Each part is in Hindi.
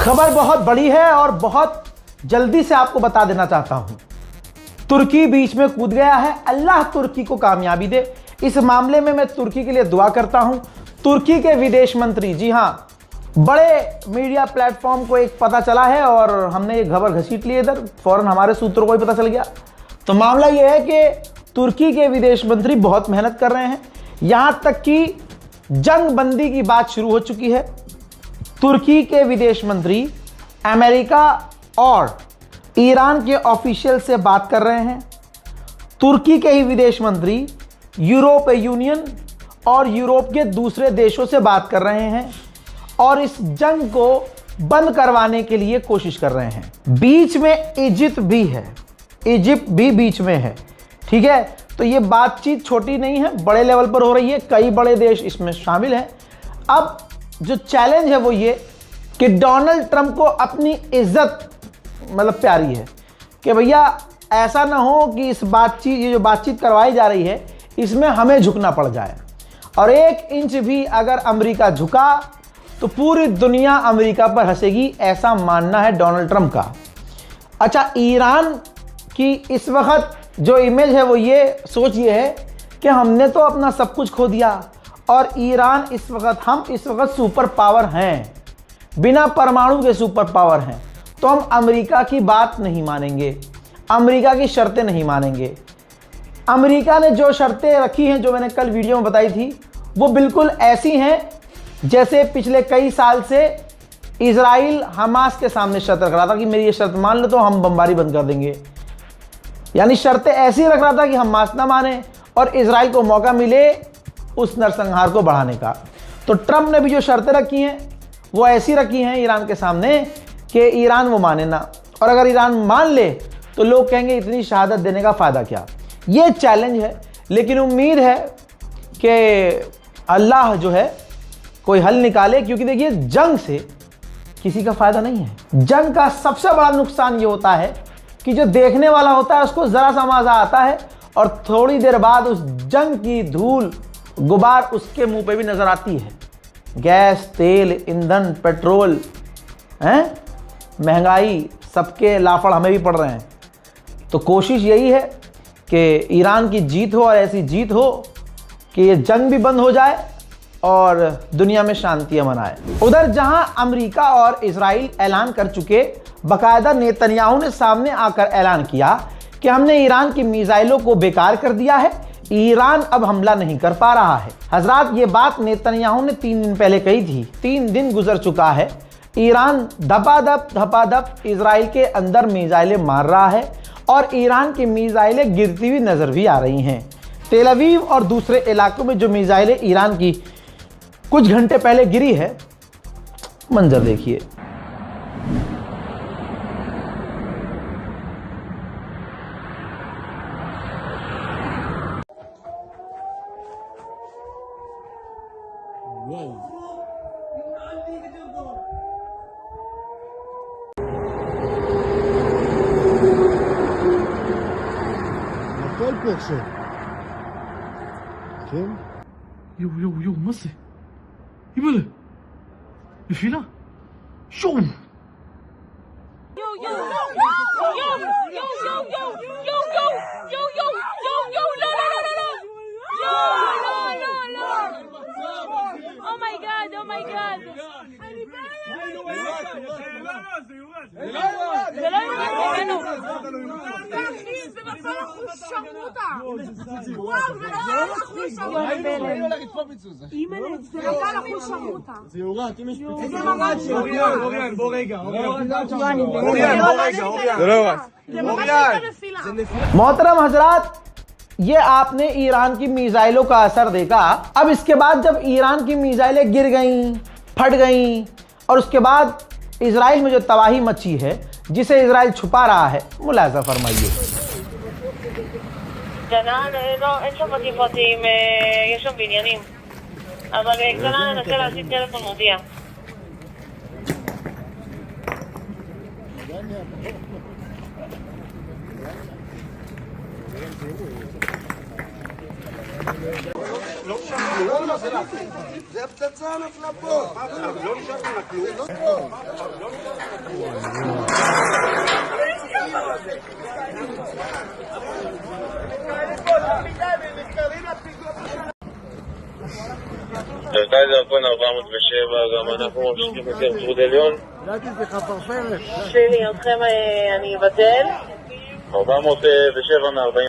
खबर बहुत बड़ी है और बहुत जल्दी से आपको बता देना चाहता हूं। तुर्की बीच में कूद गया है। अल्लाह तुर्की को कामयाबी दे। इस मामले में मैं तुर्की के लिए दुआ करता हूं। तुर्की के विदेश मंत्री, जी हां, बड़े मीडिया प्लेटफॉर्म को एक पता चला है और हमने ये खबर घसीट ली इधर, फौरन हमारे सूत्रों को ही पता चल गया। तो मामला ये है कि तुर्की के विदेश मंत्री बहुत मेहनत कर रहे हैं, यहां तक कि जंग बंदी की बात शुरू हो चुकी है। तुर्की के विदेश मंत्री अमेरिका और ईरान के ऑफिशियल से बात कर रहे हैं। तुर्की के ही विदेश मंत्री यूरोपीय यूनियन और यूरोप के दूसरे देशों से बात कर रहे हैं और इस जंग को बंद करवाने के लिए कोशिश कर रहे हैं। बीच में इजिप्ट भी है, इजिप्ट भी बीच में है, ठीक है। तो ये बातचीत छोटी नहीं है, बड़े लेवल पर हो रही है, कई बड़े देश इसमें शामिल हैं। अब जो चैलेंज है वो ये कि डोनाल्ड ट्रंप को अपनी इज्जत मतलब प्यारी है कि भैया ऐसा ना हो कि इस बातचीत, ये जो बातचीत करवाई जा रही है, इसमें हमें झुकना पड़ जाए। और 1 इंच भी अगर अमेरिका झुका तो पूरी दुनिया अमेरिका पर हंसेगी, ऐसा मानना है डोनाल्ड ट्रंप का। अच्छा, ईरान की इस वक्त जो इमेज है वो ये सोच ये है कि हमने तो अपना सब कुछ खो दिया और ईरान हम इस वक्त सुपर पावर हैं, बिना परमाणु के सुपर पावर हैं, तो हम अमेरिका की बात नहीं मानेंगे, अमेरिका की शर्तें नहीं मानेंगे। अमेरिका ने जो शर्तें रखी हैं, जो मैंने कल वीडियो में बताई थी, वो बिल्कुल ऐसी हैं जैसे पिछले कई साल से इजराइल हमास के सामने शर्त रख रहा था कि मेरी ये शर्त मान लो तो हम बमबारी बंद कर देंगे। यानी शर्तें ऐसी रख रहा था कि हमास ना माने और इजराइल को मौका मिले उस नरसंहार को बढ़ाने का। तो ट्रंप ने भी जो शर्तें रखी हैं वो ऐसी रखी हैं ईरान के सामने कि ईरान वो माने ना, और अगर ईरान मान ले तो लोग कहेंगे इतनी शहादत देने का फ़ायदा क्या। ये चैलेंज है, लेकिन उम्मीद है कि अल्लाह जो है कोई हल निकाले, क्योंकि देखिए जंग से किसी का फ़ायदा नहीं है। जंग का सबसे बड़ा नुकसान ये होता है कि जो देखने वाला होता है उसको ज़रा सा मज़ा आता है और थोड़ी देर बाद उस जंग की धूल गुबार उसके मुंह पे भी नज़र आती है। गैस, तेल, ईंधन, पेट्रोल, महंगाई, सबके लाफड़ हमें भी पड़ रहे हैं। तो कोशिश यही है कि ईरान की जीत हो और ऐसी जीत हो कि ये जंग भी बंद हो जाए और दुनिया में शांति अमन आए। उधर जहां अमेरिका और इजराइल ऐलान कर चुके, बाकायदा नेतन्याहू ने सामने आकर ऐलान किया कि हमने ईरान की मिसाइलों को बेकार कर दिया है, ईरान अब हमला नहीं कर पा रहा है। हजरात, ये बात नेतन्याहू ने 3 दिन पहले कही थी। 3 दिन गुजर चुका है, ईरान धपाधप इजराइल के अंदर मिसाइलें मार रहा है और ईरान की मिसाइलें गिरती हुई नजर भी आ रही हैं। तेल अवीव और दूसरे इलाकों में जो मिसाइलें ईरान की कुछ घंटे पहले गिरी है, मंजर देखिए। הכל פה עכשיו. כן? יואו, מה זה? אימא'לה, נפילה? שום! Oh my god. זה לא יורד ממנו. זה נפל אחוז שרמוטה. וואו, זה נפל אחוז שרמוטה. אימא'לה, זה נפל אחוז שרמוטה. זה יורד, אם יש פיצוץ. זה ממש יורד. אוריאן, בוא רגע. זה לא יורד. זה ממש נפילה. मोहतरम हजरात, ये आपने ईरान की मिसाइलों का असर देखा। अब इसके बाद जब ईरान की मिसाइलें गिर गईं, फट गईं और उसके बाद इजराइल में जो तबाही मची है, जिसे इजराइल छुपा रहा है, मुलाजा फरमाइए। גנן, אין שם בתים, יש שם בניינים. אבל גנן ננסה להשיג טלפון מודיע. זה הפצצה נפלה פה. לא נשאר לה כלום. מרכז ירקון 407, גם אנחנו ממשיכים יותר צרוד עליון. שלי, אתכם אני אבטל. 407 מ-40.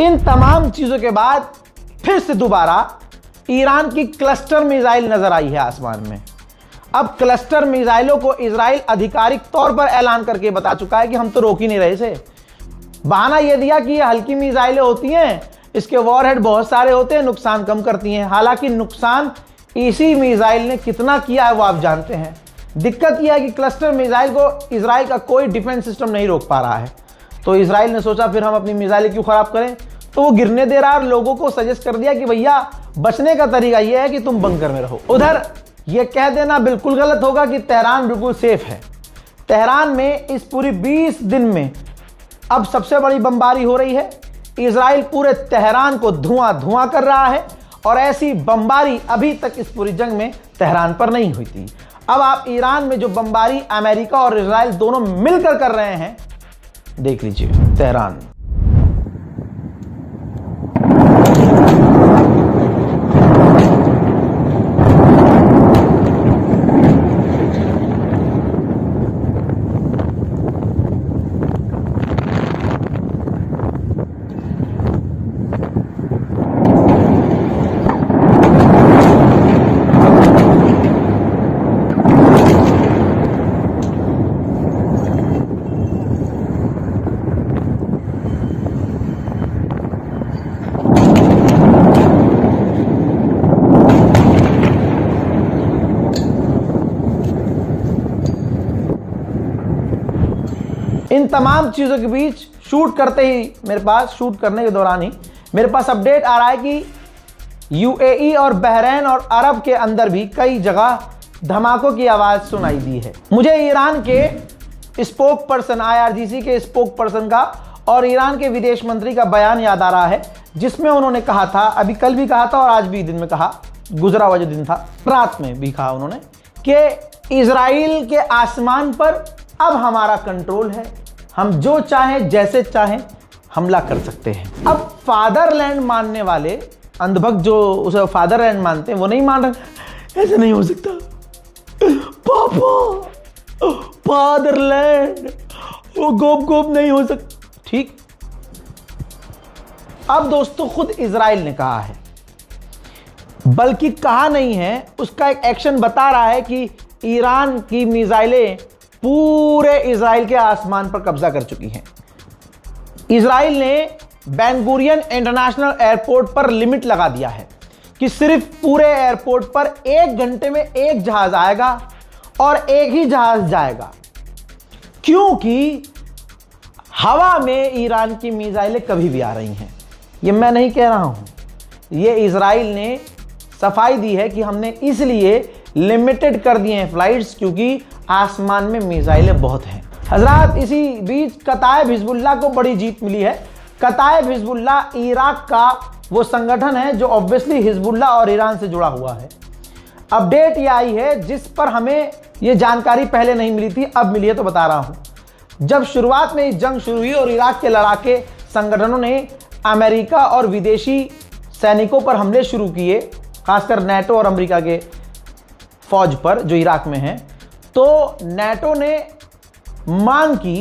इन तमाम चीजों के बाद फिर से दोबारा ईरान की क्लस्टर मिसाइल नजर आई है आसमान में। अब क्लस्टर मिसाइलों को इजराइल आधिकारिक तौर पर ऐलान करके बता चुका है कि हम तो रोक ही नहीं रहे थे। बहाना यह दिया कि ये हल्की मिसाइलें होती हैं, इसके वॉरहेड बहुत सारे होते हैं, नुकसान कम करती हैं। हालांकि नुकसान इसी मिसाइल ने कितना किया है वो आप जानते हैं। दिक्कत यह है कि क्लस्टर मिसाइल को इजराइल का कोई डिफेंस सिस्टम नहीं रोक पा रहा है, तो इजराइल ने सोचा फिर हम अपनी मिसाइलें क्यों खराब करें, तो वो गिरने दे रहा है और लोगों को सजेस्ट कर दिया कि भैया बचने का तरीका यह है कि तुम बंकर में रहो। उधर यह कह देना बिल्कुल गलत होगा कि तेहरान बिल्कुल सेफ है। तेहरान में इस पूरी 20 दिन में अब सबसे बड़ी बमबारी हो रही है। इजराइल पूरे तेहरान को धुआं धुआं कर रहा है और ऐसी बमबारी अभी तक इस पूरी जंग में तेहरान पर नहीं हुई थी। अब आप ईरान में जो बमबारी अमेरिका और इजराइल दोनों मिलकर कर रहे हैं, देख लीजिए तेहरान। इन तमाम चीज़ों के बीच शूट करने के दौरान ही मेरे पास अपडेट आ रहा है कि यूएई और बहरीन और अरब के अंदर भी कई जगह धमाकों की आवाज़ सुनाई दी है। मुझे ईरान के स्पोक पर्सन, IRGC के स्पोक पर्सन का और ईरान के विदेश मंत्री का बयान याद आ रहा है, जिसमें उन्होंने कहा था, अभी कल भी कहा था और आज भी दिन में कहा, गुजरा हुआ जो दिन था, रात में भी कहा उन्होंने कि इजराइल के आसमान पर अब हमारा कंट्रोल है, हम जो चाहें जैसे चाहें हमला कर सकते हैं। अब फादरलैंड मानने वाले अंधभक्त जो उसे फादरलैंड मानते हैं वो नहीं मान रहे, ऐसे नहीं हो सकता पापा, फादरलैंड वो गोप गोप नहीं हो सकता। ठीक, अब दोस्तों खुद इजराइल ने कहा है, बल्कि कहा नहीं है, उसका एक एक्शन बता रहा है कि ईरान की मिसाइलें पूरे इजराइल के आसमान पर कब्जा कर चुकी हैं। इजराइल ने बेन गुरियन इंटरनेशनल एयरपोर्ट पर लिमिट लगा दिया है कि सिर्फ पूरे एयरपोर्ट पर 1 घंटे में एक जहाज आएगा और एक ही जहाज जाएगा, क्योंकि हवा में ईरान की मिसाइलें कभी भी आ रही हैं। ये मैं नहीं कह रहा हूं, ये इजराइल ने सफाई दी है कि हमने इसलिए लिमिटेड कर दिए हैं फ्लाइट्स, क्योंकि आसमान में मिसाइलें बहुत हैं। हजरात, इसी बीच कताइब हिजबुल्लाह को बड़ी जीत मिली है। कताइब हिजबुल्लाह इराक का वो संगठन है जो ऑब्वियसली हिजबुल्लाह और ईरान से जुड़ा हुआ है। अपडेट ये आई है जिस पर हमें ये जानकारी पहले नहीं मिली थी, अब मिली है तो बता रहा हूं। जब शुरुआत में इस जंग शुरू हुई और इराक के लड़ाके संगठनों ने अमेरिका और विदेशी सैनिकों पर हमले शुरू किए, खासकर नेटो और अमेरिका के फौज पर जो इराक में है, तो नेटो ने मांग की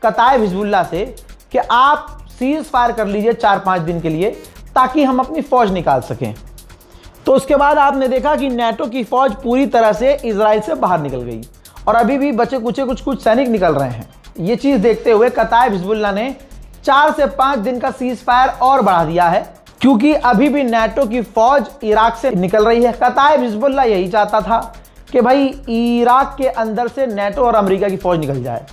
कताइब हिजबुल्लाह से कि आप सीज फायर कर लीजिए 4-5 दिन के लिए, ताकि हम अपनी फौज निकाल सकें। तो उसके बाद आपने देखा कि नेटो की फौज पूरी तरह से इजराइल से बाहर निकल गई और अभी भी बचे कुछ कुछ सैनिक निकल रहे हैं। ये चीज देखते हुए कताइब हिजबुल्लाह ने 4 से 5 दिन का सीज फायर और बढ़ा दिया है, क्योंकि अभी भी नेटो की फौज इराक से निकल रही है। कताइब हिजबुल्लाह यही चाहता था कि भाई इराक के अंदर से नेटो और अमेरिका की फौज निकल जाए।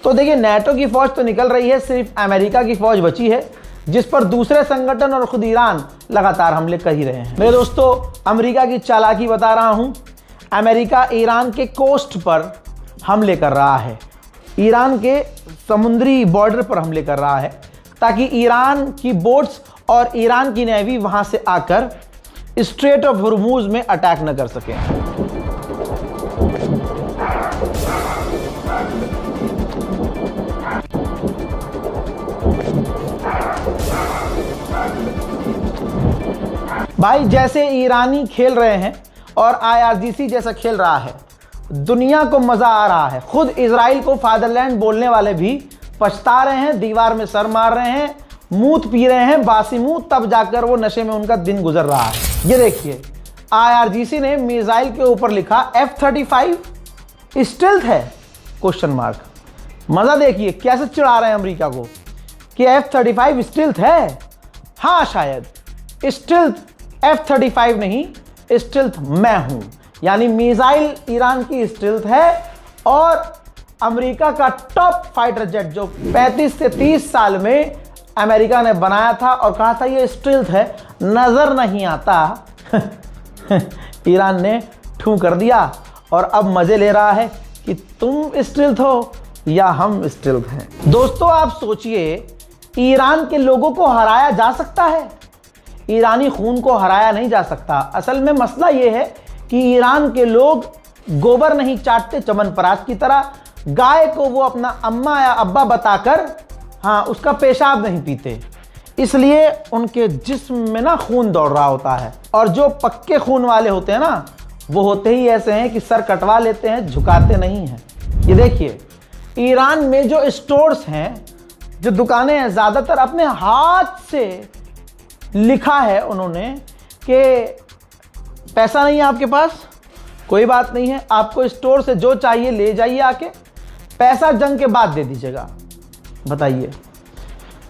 तो देखिए, नेटो की फौज तो निकल रही है, सिर्फ अमेरिका की फौज बची है, जिस पर दूसरे संगठन और खुद ईरान लगातार हमले कर ही रहे हैं। मेरे दोस्तों, अमेरिका की चालाकी बता रहा हूं। अमेरिका ईरान के कोस्ट पर हमले कर रहा है, ईरान के समुद्री बॉर्डर पर हमले कर रहा है, ताकि ईरान की बोट्स और ईरान की नेवी वहां से आकर स्ट्रेट ऑफ हॉर्मुज में अटैक न कर सके। भाई, जैसे ईरानी खेल रहे हैं और IRGC जैसा खेल रहा है, दुनिया को मजा आ रहा है। खुद इजराइल को फादरलैंड बोलने वाले भी पछता रहे हैं, दीवार में सर मार रहे हैं, मूत पी रहे हैं बासी मुंह, तब जाकर वो नशे में उनका दिन गुजर रहा है। ये देखिए, IRGC ने मिसाइल के ऊपर लिखा F-35 स्टेल्थ है क्वेश्चन मार्क। मजा देखिए कैसे चिढ़ा रहे हैं अमेरिका को कि F-35 स्टेल्थ है। हाँ, शायद स्टेल्थ F-35 नहीं, स्टेल्थ मैं हूं, यानी मिसाइल ईरान की स्टेल्थ है और अमेरिका का टॉप फाइटर जेट जो 35 से 30 साल में अमेरिका ने बनाया था और कहा था ये स्टेल्थ है, नजर नहीं आता। ईरान ने ठू कर दिया और अब मजे ले रहा है कि तुम स्टेल्थ हो या हम स्टेल्थ हैं। दोस्तों, आप सोचिए, ईरान के लोगों को हराया जा सकता है, ईरानी खून को हराया नहीं जा सकता। असल में मसला यह है कि ईरान के लोग गोबर नहीं चाटते चमनप्राश की तरह, गाय को वो अपना अम्मा या अब्बा बताकर उसका पेशाब नहीं पीते, इसलिए उनके जिस्म में ना खून दौड़ रहा होता है। और जो पक्के खून वाले होते हैं ना, वो होते ही ऐसे हैं कि सर कटवा लेते हैं, झुकाते नहीं हैं। ये देखिए, ईरान में जो स्टोर्स हैं, जो दुकानें हैं, ज़्यादातर अपने हाथ से लिखा है उन्होंने कि पैसा नहीं है आपके पास, कोई बात नहीं है, आपको स्टोर से जो चाहिए ले जाइए, आके पैसा जंग के बाद दे दीजिएगा। बताइए,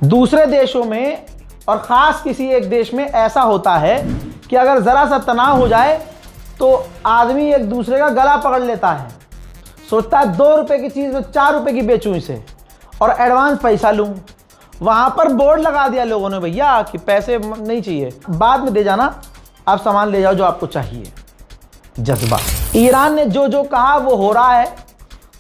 दूसरे देशों में और ख़ास किसी एक देश में ऐसा होता है कि अगर ज़रा सा तनाव हो जाए तो आदमी एक दूसरे का गला पकड़ लेता है, सोचता है 2 रुपए की चीज़ में 4 रुपए की बेचूं इसे और एडवांस पैसा लूं। वहाँ पर बोर्ड लगा दिया लोगों ने, भैया कि पैसे नहीं चाहिए, बाद में दे जाना, आप सामान ले जाओ जो आपको चाहिए। जज्बा। ईरान ने जो जो कहा वो हो रहा है।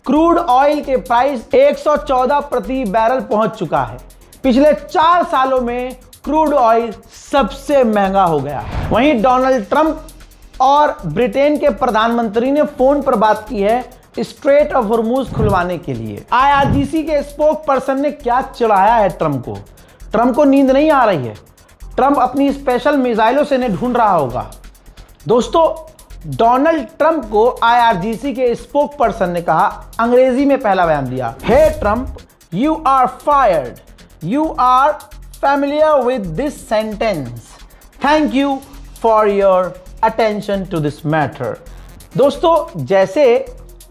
क्रूड ऑयल के प्राइस 114 प्रति बैरल पहुंच चुका है। पिछले 4 सालों में क्रूड ऑयल सबसे महंगा हो गया। वहीं डोनाल्ड ट्रंप और ब्रिटेन के प्रधानमंत्री ने फोन पर बात की है स्ट्रेट ऑफ हॉर्मुज खुलवाने के लिए। IRGC के स्पोक पर्सन ने क्या चिढ़ाया है ट्रंप को नींद नहीं आ रही है। ट्रंप अपनी स्पेशल मिसाइलों से इन्हें ढूंढ रहा होगा। दोस्तों, डोनाल्ड ट्रंप को IRGC के स्पोक पर्सन ने कहा, अंग्रेजी में पहला बयान दिया, hey Trump, you are fired, you are familiar with this sentence, thank you for your attention to this matter. दोस्तों, जैसे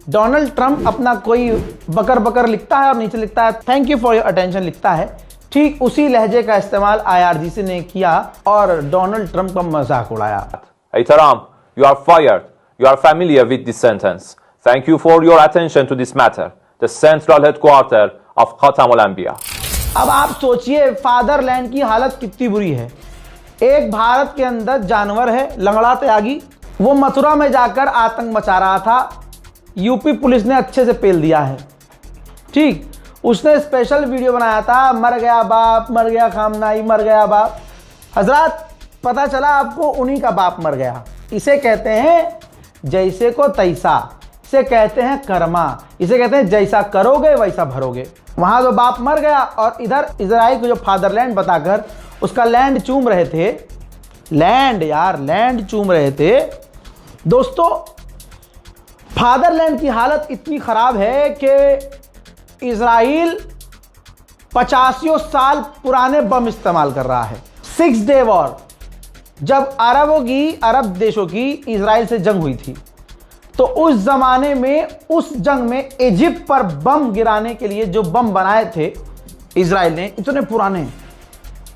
डोनाल्ड ट्रंप अपना कोई बकर बकर लिखता है और नीचे लिखता है thank you for your attention लिखता है, ठीक उसी लहजे का इस्तेमाल IRGC ने किया और डोनाल्ड ट्रंप का मजाक उड़ाया। Hey Trump, you are fired. You are familiar with this sentence. Thank you for your attention to this matter. The central headquarters of Khatam al-Anbiya. अब आप सोचिए फादरलैंड की हालत कितनी बुरी है। एक भारत के अंदर जानवर है लंगड़ा त्यागी, वो मथुरा में जाकर आतंक मचा रहा था, यूपी पुलिस ने अच्छे से पेल दिया है। ठीक, उसने स्पेशल वीडियो बनाया था, मर गया बाप, मर गया खामनाई, मर गया बाप। हजरत, पता चला आपको उन्हीं का बाप मर गया। इसे कहते हैं जैसे को तैसा, इसे कहते हैं कर्मा, इसे कहते हैं जैसा करोगे वैसा भरोगे। वहां तो बाप मर गया और इधर इजराइल को जो फादरलैंड बताकर उसका लैंड चूम रहे थे, लैंड चूम रहे थे। दोस्तों, फादरलैंड की हालत इतनी खराब है कि इजराइल 85 साल पुराने बम इस्तेमाल कर रहा है। 6 डे वॉर, जब अरब देशों की इजराइल से जंग हुई थी, तो उस जमाने में, उस जंग में इजिप्ट पर बम गिराने के लिए जो बम बनाए थे इजराइल ने, इतने पुराने,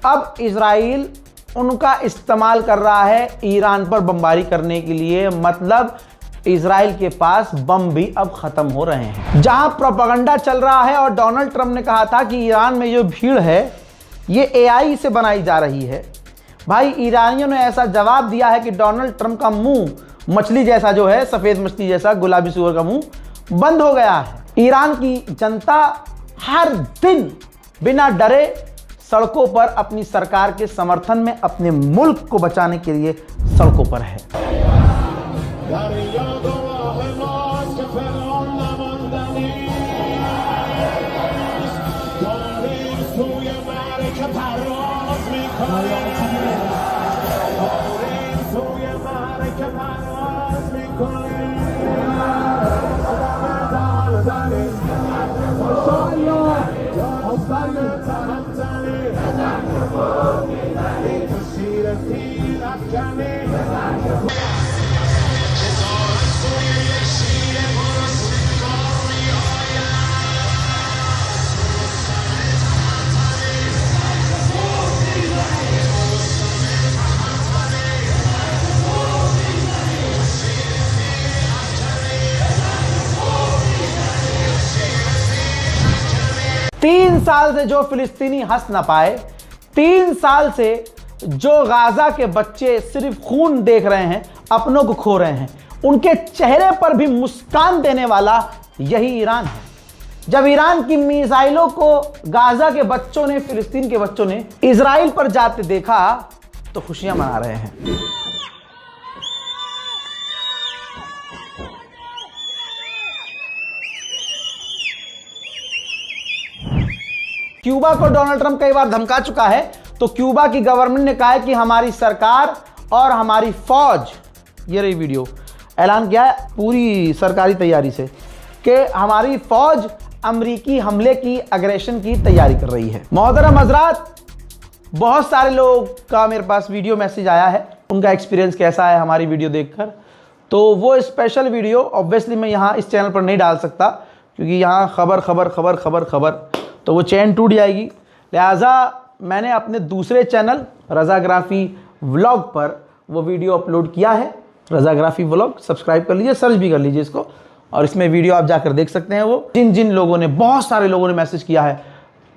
अब इजराइल उनका इस्तेमाल कर रहा है ईरान पर बमबारी करने के लिए। मतलब इजराइल के पास बम भी अब खत्म हो रहे हैं। जहां प्रोपेगेंडा चल रहा है और डोनाल्ड ट्रंप ने कहा था कि ईरान में जो भीड़ है ये एआई से बनाई जा रही है, भाई ईरानियों ने ऐसा जवाब दिया है कि डोनाल्ड ट्रंप का मुंह मछली जैसा जो है, सफेद मछली जैसा गुलाबी सूअर का मुंह बंद हो गया है। ईरान की जनता हर दिन बिना डरे सड़कों पर अपनी सरकार के समर्थन में अपने मुल्क को बचाने के लिए सड़कों पर है। तीन साल से जो फिलिस्तीनी हंस ना पाए, 3 साल से जो गाजा के बच्चे सिर्फ खून देख रहे हैं, अपनों को खो रहे हैं, उनके चेहरे पर भी मुस्कान देने वाला यही ईरान है। जब ईरान की मिसाइलों को गाजा के बच्चों ने, फिलिस्तीन के बच्चों ने इजराइल पर जाते देखा तो खुशियां मना रहे हैं। क्यूबा को डोनाल्ड ट्रंप कई बार धमका चुका है, तो क्यूबा की गवर्नमेंट ने कहा है कि हमारी सरकार और हमारी फौज, ये रही वीडियो, ऐलान किया है पूरी सरकारी तैयारी से कि हमारी फौज अमेरिकी हमले की, अग्रेशन की तैयारी कर रही है। मोहतरम हजरात, बहुत सारे लोग का मेरे पास वीडियो मैसेज आया है, उनका एक्सपीरियंस कैसा है हमारी वीडियो देखकर। तो वो स्पेशल वीडियो ऑब्वियसली मैं यहाँ इस चैनल पर नहीं डाल सकता, क्योंकि यहाँ खबर तो वो चैन टूट जाएगी। लिहाजा मैंने अपने दूसरे चैनल रज़ाग्राफी व्लॉग पर वो वीडियो अपलोड किया है। रज़ाग्राफी व्लॉग सब्सक्राइब कर लीजिए, सर्च भी कर लीजिए इसको, और इसमें वीडियो आप जाकर देख सकते हैं। वो जिन लोगों ने, बहुत सारे लोगों ने मैसेज किया है,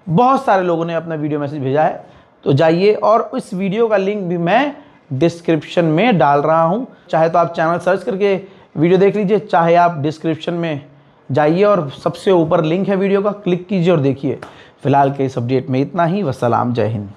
बहुत सारे लोगों ने अपना वीडियो मैसेज भेजा है, तो जाइए और इस वीडियो का लिंक भी मैं डिस्क्रिप्शन में डाल रहा हूँ। चाहे तो आप चैनल सर्च करके वीडियो देख लीजिए, चाहे आप डिस्क्रिप्शन में जाइए और सबसे ऊपर लिंक है वीडियो का, क्लिक कीजिए और देखिए। फिलहाल के इस अपडेट में इतना ही। वस्सलाम, जय हिंद।